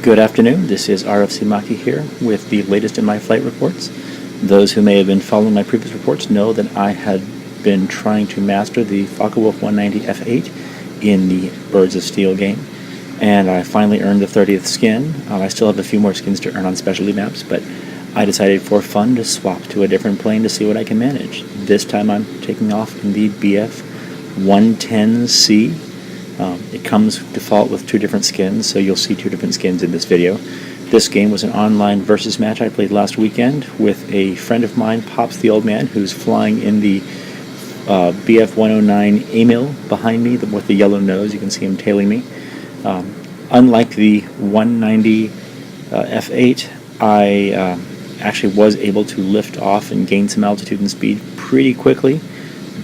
Good afternoon, this is RFC Maki here with the latest in my flight reports. Those who may have been following my previous reports know that I had been trying to master the Focke-Wulf 190 F8 in the Birds of Steel game, and I finally earned the 30th skin. I still have a few more skins to earn on specialty maps, but I decided for fun to swap to a different plane to see what I can manage. This time I'm taking off in the bf110c. It comes default with two different skins, so you'll see two different skins in this video. This game was an online versus match I played last weekend with a friend of mine, Pops the Old Man, who's flying in the bf109 Emil behind me with the yellow nose. You can see him tailing me. Unlike the 190 F8, I actually was able to lift off and gain some altitude and speed pretty quickly,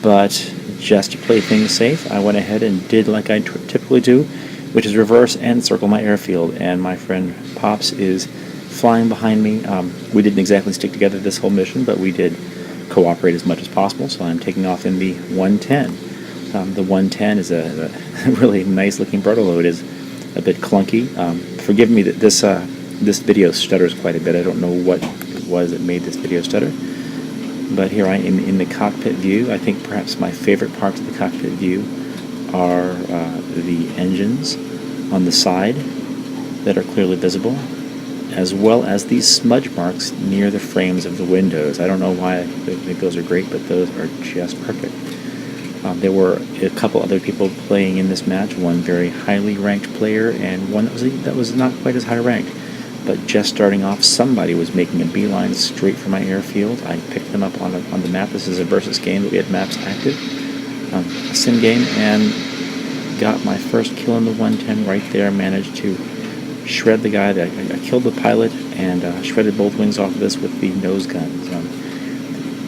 but just to play things safe, I went ahead and did like I typically do, which is reverse and circle my airfield, and my friend Pops is flying behind me. We didn't exactly stick together this whole mission, but we did cooperate as much as possible, so I'm taking off in the 110. The 110 is a really nice looking protoload. It is a bit clunky. Forgive me that this video stutters quite a bit. I don't know what it was that made this video stutter. But here I am in the cockpit view. I think perhaps my favorite parts of the cockpit view are the engines on the side that are clearly visible, as well as these smudge marks near the frames of the windows. I don't know why I think those are great, but those are just perfect. There were a couple other people playing in this match, one very highly ranked player and one that was not quite as high ranked. But just starting off, somebody was making a beeline straight for my airfield. I picked them up on the map. This is a versus game, but we had maps active. A sim game, and got my first kill in the 110 right there. Managed to shred the guy. I killed the pilot and shredded both wings off of this with the nose guns.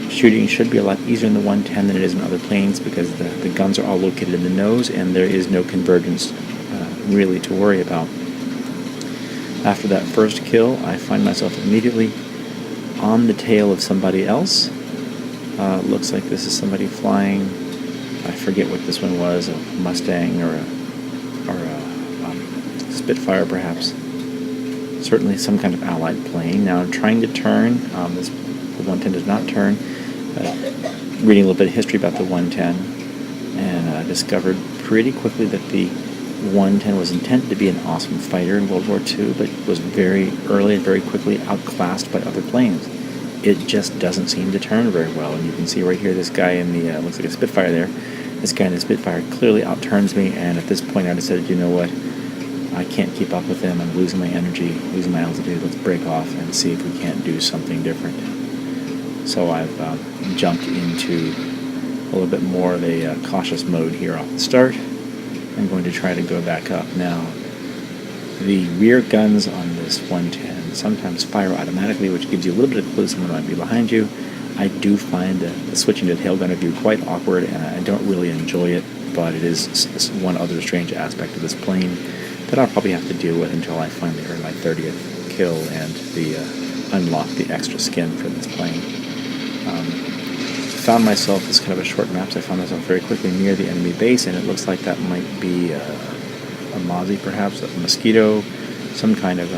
Shooting should be a lot easier in the 110 than it is in other planes because the guns are all located in the nose and there is no convergence really to worry about. After that first kill, I find myself immediately on the tail of somebody else. Looks like this is somebody flying, I forget what this one was, a Mustang or a Spitfire perhaps. Certainly some kind of allied plane. Now I'm trying to turn. The 110 does not turn. Reading a little bit of history about the 110, and I discovered pretty quickly that the 110 was intended to be an awesome fighter in World War II, but was very early and very quickly outclassed by other planes. It just doesn't seem to turn very well, and you can see right here this guy in the, looks like a Spitfire there, this guy in the Spitfire clearly outturns me, and at this point I decided, you know what, I can't keep up with him, I'm losing my energy, losing my altitude, let's break off and see if we can't do something different. So I've jumped into a little bit more of a cautious mode here off the start. I'm going to try to go back up. Now, the rear guns on this 110 sometimes fire automatically, which gives you a little bit of clue someone might be behind you. I do find the switching to tail gunner view quite awkward, and I don't really enjoy it, but it is one other strange aspect of this plane that I'll probably have to deal with until I finally earn my 30th kill and unlock the extra skin for this plane. Found myself, this kind of a short map, so I found myself very quickly near the enemy base, and it looks like that might be a Mozzie perhaps, a Mosquito, some kind of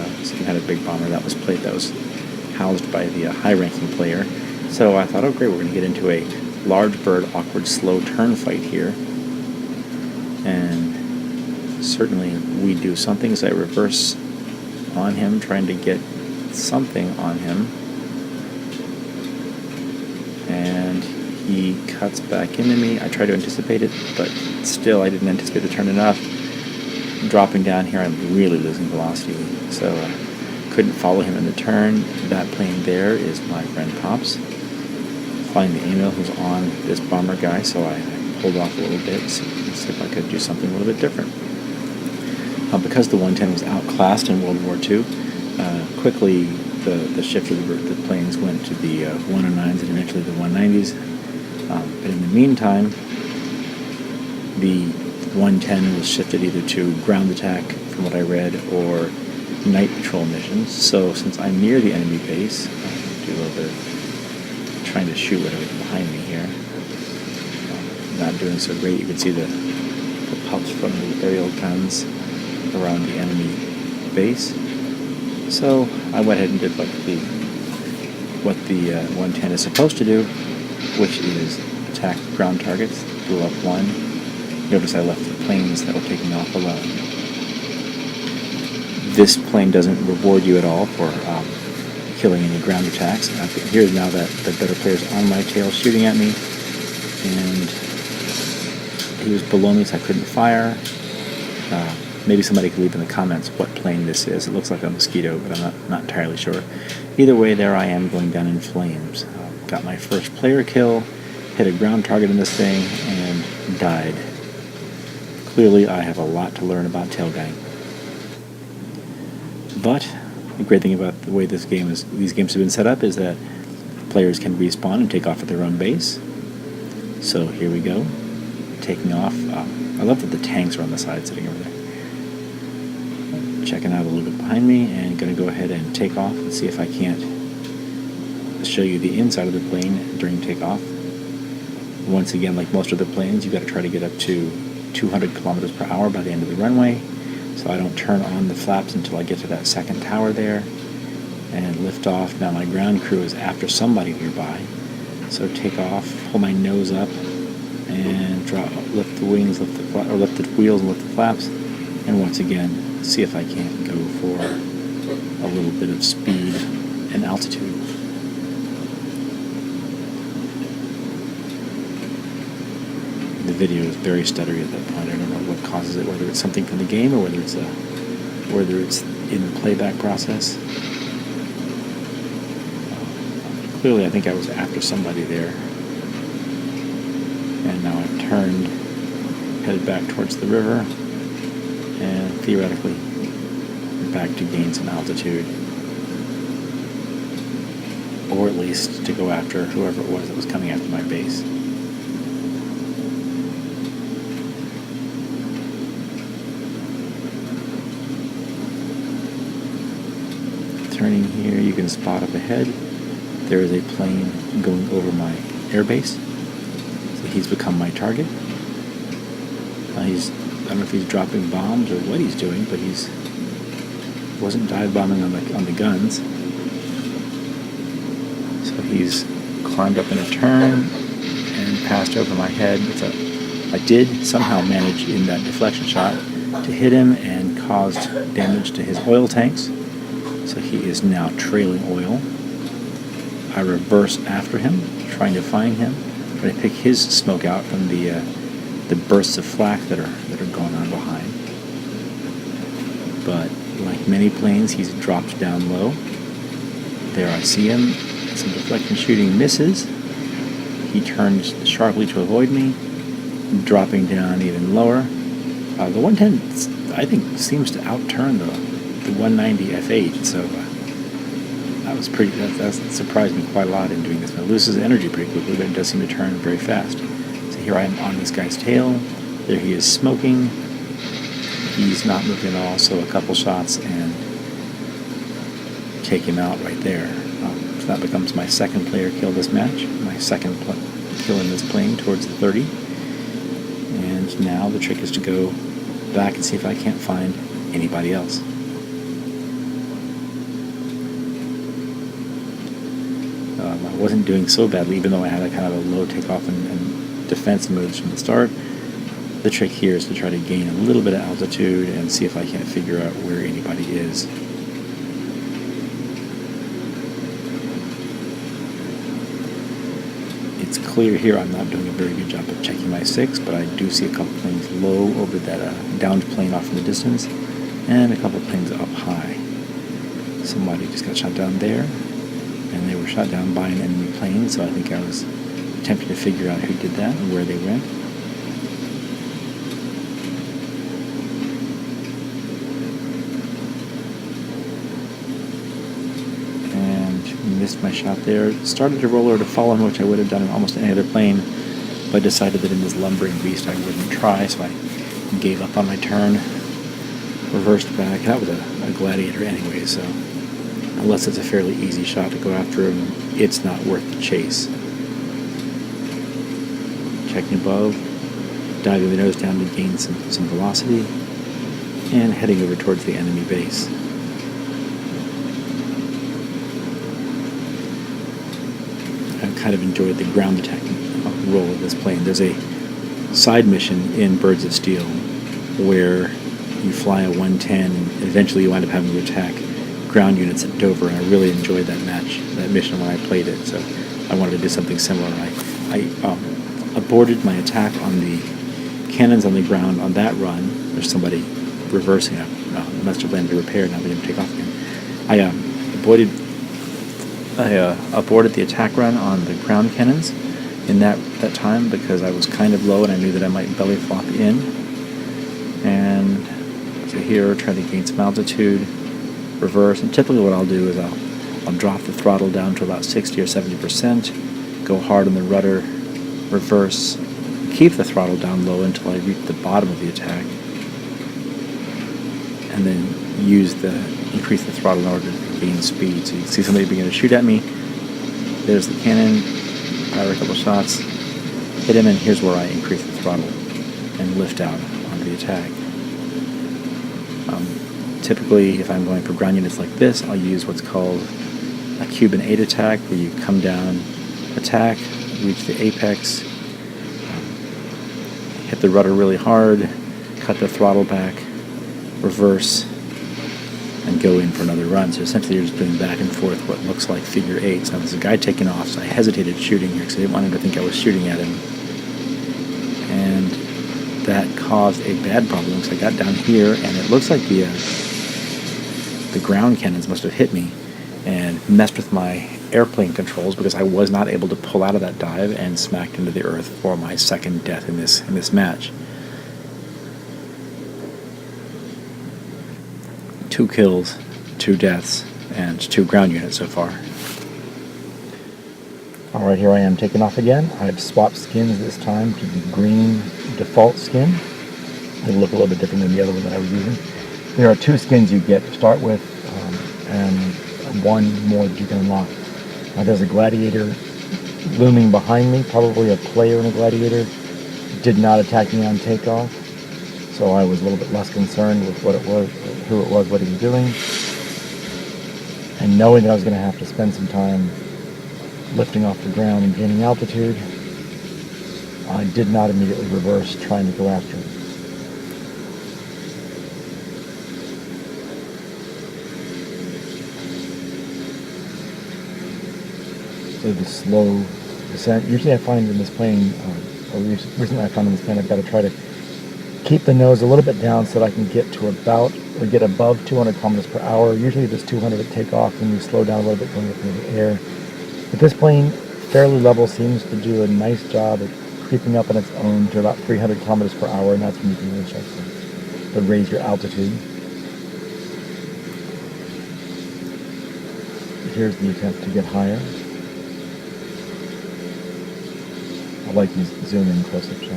big bomber that was housed by the high-ranking player. So I thought, oh great, we're going to get into a large bird, awkward, slow turn fight here. And certainly we do something as I reverse on him, trying to get something on him. And he cuts back into me. I try to anticipate it, but still I didn't anticipate the turn enough. Dropping down here, I'm really losing velocity, so couldn't follow him in the turn. That plane there is my friend Pops, flying the Emil, who's on this bomber guy, so I pulled off a little bit, see if I could do something a little bit different. Because the 110 was outclassed in World War II, quickly the shift of the planes went to the 109s and eventually the 190s. But in the meantime, the 110 was shifted either to ground attack, from what I read, or night patrol missions. So since I'm near the enemy base, I'll do a little bit of trying to shoot whatever's behind me here. Not doing so great. You can see the puffs from the aerial guns around the enemy base. So I went ahead and did what the 110 is supposed to do, which is attack ground targets. Blew up one. Notice I left the planes that were taking off alone. This plane doesn't reward you at all for killing any ground attacks. Here's now that the better player's on my tail shooting at me, and he was below me so I couldn't fire. Maybe somebody could leave in the comments what plane this is. It looks like a Mosquito, but I'm not entirely sure. Either way, there I am going down in flames. Got my first player kill, hit a ground target in this thing, and died. Clearly, I have a lot to learn about tailgunning. But the great thing about the way these games have been set up is that players can respawn and take off at their own base. So here we go, taking off. I love that the tanks are on the side sitting over there. Checking out a little bit behind me, and going to go ahead and take off and see if I can't show you the inside of the plane during takeoff. Once again, like most other planes, you've got to try to get up to 200 kilometers per hour by the end of the runway. So I don't turn on the flaps until I get to that second tower there and lift off. Now my ground crew is after somebody nearby. So take off, pull my nose up, and lift the wings, lift the wheels and lift the flaps. And once again, see if I can't go for a little bit of speed and altitude. The video is very stuttery at that point. I don't know what causes it, whether it's something from the game or whether it's in the playback process. Clearly, I think I was after somebody there. And now I've turned, headed back towards the river, and theoretically back to gain some altitude, or at least to go after whoever it was that was coming after my base. Turning here, you can spot up ahead there is a plane going over my airbase, so he's become my target. I don't know if he's dropping bombs or what he's doing, but he wasn't dive bombing on the guns. So he's climbed up in a turn and passed over my head. I did somehow manage in that deflection shot to hit him and caused damage to his oil tanks. So he is now trailing oil. I reverse after him, trying to find him, trying to pick his smoke out from the bursts of flak that are going on behind. But like many planes, he's dropped down low. There I see him. Some deflection shooting misses. He turns sharply to avoid me, dropping down even lower. The 110, I think, seems to outturn the 190 F8, so that surprised me quite a lot in doing this. It loses energy pretty quickly, but it does seem to turn very fast. So here I am on this guy's tail. There he is smoking. He's not moving at all, so a couple shots and take him out right there. So that becomes my second player kill this match, my second kill in this plane towards the 30. And now the trick is to go back and see if I can't find anybody else. I wasn't doing so badly, even though I had a kind of a low takeoff and defense moves from the start. The trick here is to try to gain a little bit of altitude and see if I can't figure out where anybody is. It's clear here I'm not doing a very good job of checking my 6, but I do see a couple planes low over that downed plane off in the distance, and a couple planes up high. Somebody just got shot down there, and they were shot down by an enemy plane, so I think I was attempting to figure out who did that and where they went. And missed my shot there. Started to roll over to follow him, which I would have done in almost any other plane, but decided that in this lumbering beast I wouldn't try, so I gave up on my turn, reversed back. That was a gladiator anyway, so unless it's a fairly easy shot to go after him, it's not worth the chase. Checking above, diving the nose down to gain some velocity, and heading over towards the enemy base. kind of enjoyed the ground attack role of this plane. There's a side mission in Birds of Steel where you fly a 110 and eventually you wind up having to attack ground units at Dover, and I really enjoyed that mission when I played it, so I wanted to do something similar. I aborted my attack on the cannons on the ground on that run. There's somebody reversing. I must have landed repaired, now I'm going to take off again. I aborted the attack run on the ground cannons in that time because I was kind of low and I knew that I might belly flop in. And so here, try to gain some altitude, reverse, and typically what I'll do is I'll drop the throttle down to about 60 or 70%, go hard on the rudder, reverse, keep the throttle down low until I reach the bottom of the attack, and then increase the throttle in order to gain speed. So you can see somebody begin to shoot at me. There's the cannon, fire a couple shots, hit him, and here's where I increase the throttle and lift out onto the attack. Typically, if I'm going for ground units like this, I'll use what's called a Cuban 8 attack, where you come down, attack, reach the apex, hit the rudder really hard, cut the throttle back, reverse, and go in for another run. So essentially you're just doing back and forth what looks like figure 8s. Now there's a guy taking off, so I hesitated shooting here because I didn't want him to think I was shooting at him. And that caused a bad problem because I got down here and it looks like the ground cannons must have hit me and messed with my airplane controls because I was not able to pull out of that dive and smacked into the earth for my second death in this match. 2 kills, 2 deaths, and 2 ground units so far. Alright, here I am taking off again. I've swapped skins this time to the green default skin. It'll look a little bit different than the other one that I was using. There are 2 skins you get to start with, and 1 more that you can unlock. Now there's a gladiator looming behind me, probably a player in a gladiator. Did not attack me on takeoff, so I was a little bit less concerned with what it was, who it was, what he was doing. And knowing that I was going to have to spend some time lifting off the ground and gaining altitude, I did not immediately reverse trying to go after him. So the slow descent. Usually I find in this plane, recently I found in this plane, I've got to try to keep the nose a little bit down so that I can get to about, or get above 200 kilometers per hour. Usually there's 200 at takeoff and you slow down a little bit going up into the air. But this plane, fairly level, seems to do a nice job of creeping up on its own to about 300 kilometers per hour, and that's when you can really start to raise your altitude. Here's the attempt to get higher. I like these zoom-in close-up shots.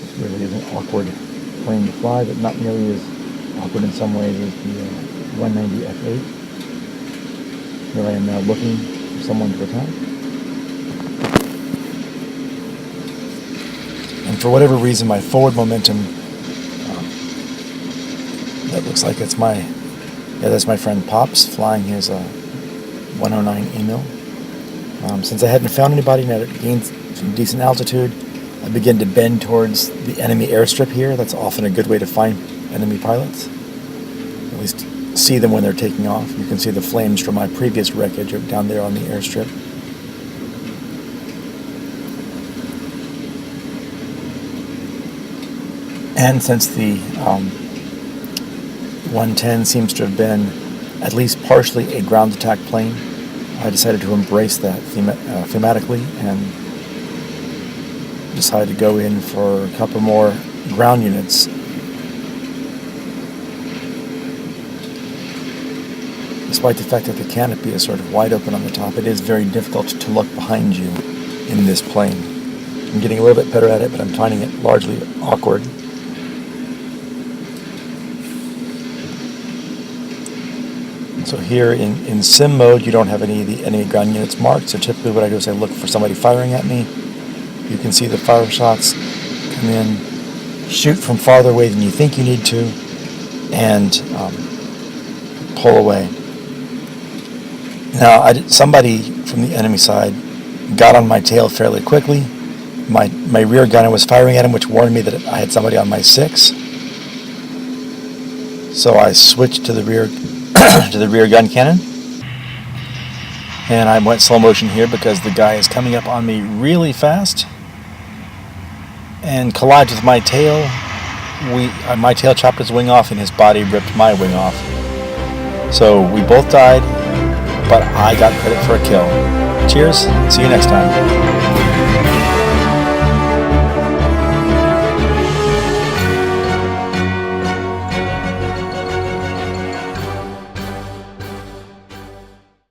This really is an awkward plane to fly, but not nearly as awkward in some ways as the 190 F8. Here I am now looking for someone to attack. And for whatever reason, my forward momentum, that looks like it's that's my friend Pops flying his 109 Emil. Since I hadn't found anybody and had gained some decent altitude, I began to bend towards the enemy airstrip here. That's often a good way to find enemy pilots, at least see them when they're taking off. You can see the flames from my previous wreckage down there on the airstrip. And since the 110 seems to have been at least partially a ground attack plane, I decided to embrace that thematically and decided to go in for a couple more ground units. Despite the fact that the canopy is sort of wide open on the top, it is very difficult to look behind you in this plane. I'm getting a little bit better at it, but I'm finding it largely awkward. So here in sim mode, you don't have any of the enemy ground units marked, so typically what I do is I look for somebody firing at me, You can see the fire shots come in, shoot from farther away than you think you need to, and pull away. Now, somebody from the enemy side got on my tail fairly quickly. My rear gunner was firing at him, which warned me that I had somebody on my 6. So I switched to the rear to the rear gun cannon, and I went slow motion here because the guy is coming up on me really fast and collides with my tail. My tail chopped his wing off, and his body ripped my wing off. So we both died, but I got credit for a kill. Cheers. See you next time.